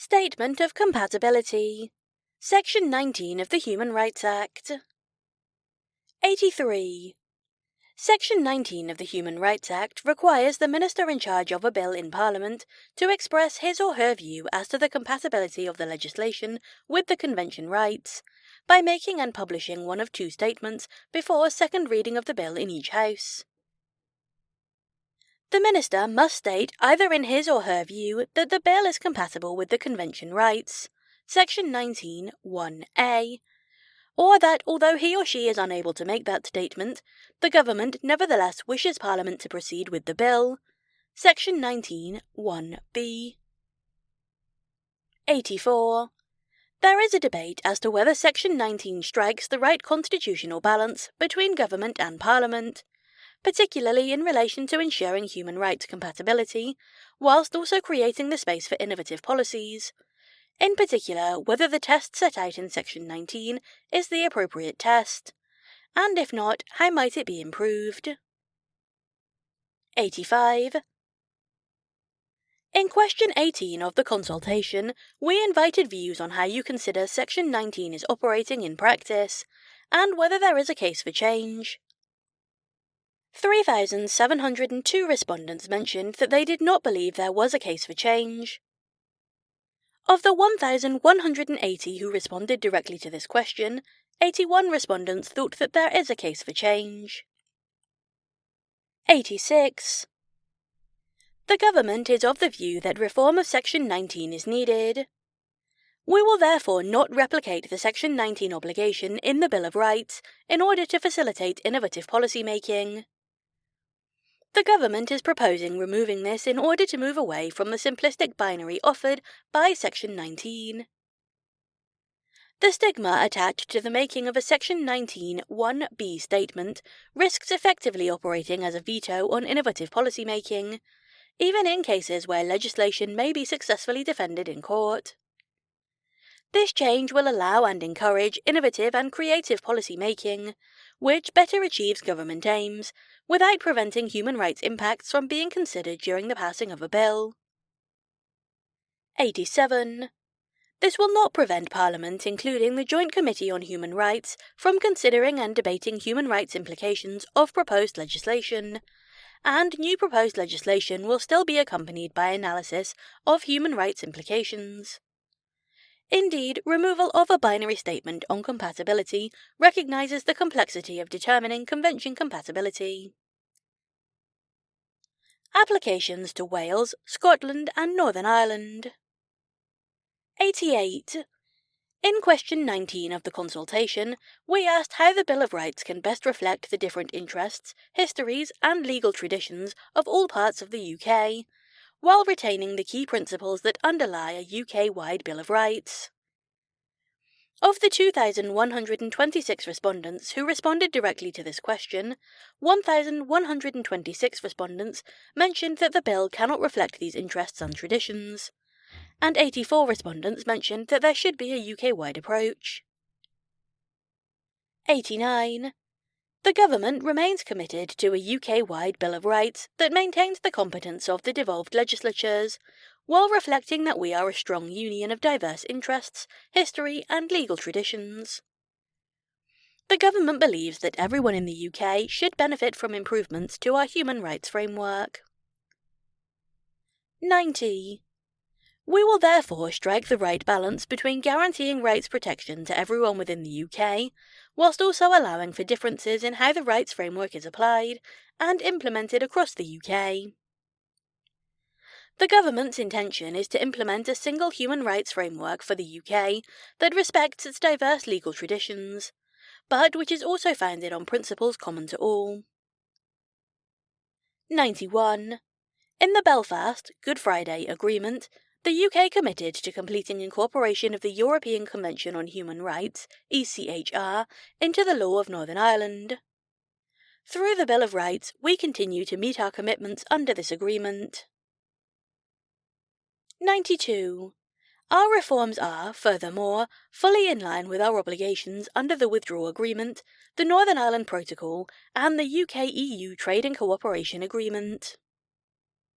Statement of Compatibility. Section 19 of the Human Rights Act. 83. Section 19 of the Human Rights Act requires the Minister in charge of a bill in Parliament to express his or her view as to the compatibility of the legislation with the Convention rights, by making and publishing one of two statements before second reading of the bill in each House. The Minister must state either in his or her view that the bill is compatible with the Convention rights, Section 19, 1a, or that although he or she is unable to make that statement, the Government nevertheless wishes Parliament to proceed with the bill, Section 19, 1b. 84. There is a debate as to whether Section 19 strikes the right constitutional balance between Government and Parliament, particularly in relation to ensuring human rights compatibility, whilst also creating the space for innovative policies. In particular, whether the test set out in Section 19 is the appropriate test, and if not, how might it be improved? 85. In question 18 of the consultation, we invited views on how you consider Section 19 is operating in practice, and whether there is a case for change. 3,702 respondents mentioned that they did not believe there was a case for change. Of the 1,180 who responded directly to this question, 81 respondents thought that there is a case for change. 86. The Government is of the view that reform of Section 19 is needed. We will therefore not replicate the Section 19 obligation in the Bill of Rights in order to facilitate innovative policy making. The Government is proposing removing this in order to move away from the simplistic binary offered by Section 19. The stigma attached to the making of a Section 19 1b statement risks effectively operating as a veto on innovative policy making, even in cases where legislation may be successfully defended in court. This change will allow and encourage innovative and creative policy making, which better achieves government aims, without preventing human rights impacts from being considered during the passing of a bill. 87. This will not prevent Parliament, including the Joint Committee on Human Rights, from considering and debating human rights implications of proposed legislation, and new proposed legislation will still be accompanied by analysis of human rights implications. Indeed, removal of a binary statement on compatibility recognises the complexity of determining convention compatibility. Applications to Wales, Scotland and Northern Ireland. 88. In question 19 of the consultation, we asked how the Bill of Rights can best reflect the different interests, histories and legal traditions of all parts of the UK, while retaining the key principles that underlie a UK-wide Bill of Rights. Of the 2,126 respondents who responded directly to this question, 1,126 respondents mentioned that the bill cannot reflect these interests and traditions, and 84 respondents mentioned that there should be a UK-wide approach. 89. The Government remains committed to a UK-wide Bill of Rights that maintains the competence of the devolved legislatures, while reflecting that we are a strong union of diverse interests, history and legal traditions. The Government believes that everyone in the UK should benefit from improvements to our human rights framework. 90. We will therefore strike the right balance between guaranteeing rights protection to everyone within the UK, whilst also allowing for differences in how the rights framework is applied and implemented across the UK. The Government's intention is to implement a single human rights framework for the UK that respects its diverse legal traditions, but which is also founded on principles common to all. 91. In the Belfast Good Friday Agreement, the UK committed to completing incorporation of the European Convention on Human Rights, ECHR, into the law of Northern Ireland. Through the Bill of Rights, we continue to meet our commitments under this agreement. 92. Our reforms are, furthermore, fully in line with our obligations under the Withdrawal Agreement, the Northern Ireland Protocol, and the UK-EU Trade and Cooperation Agreement.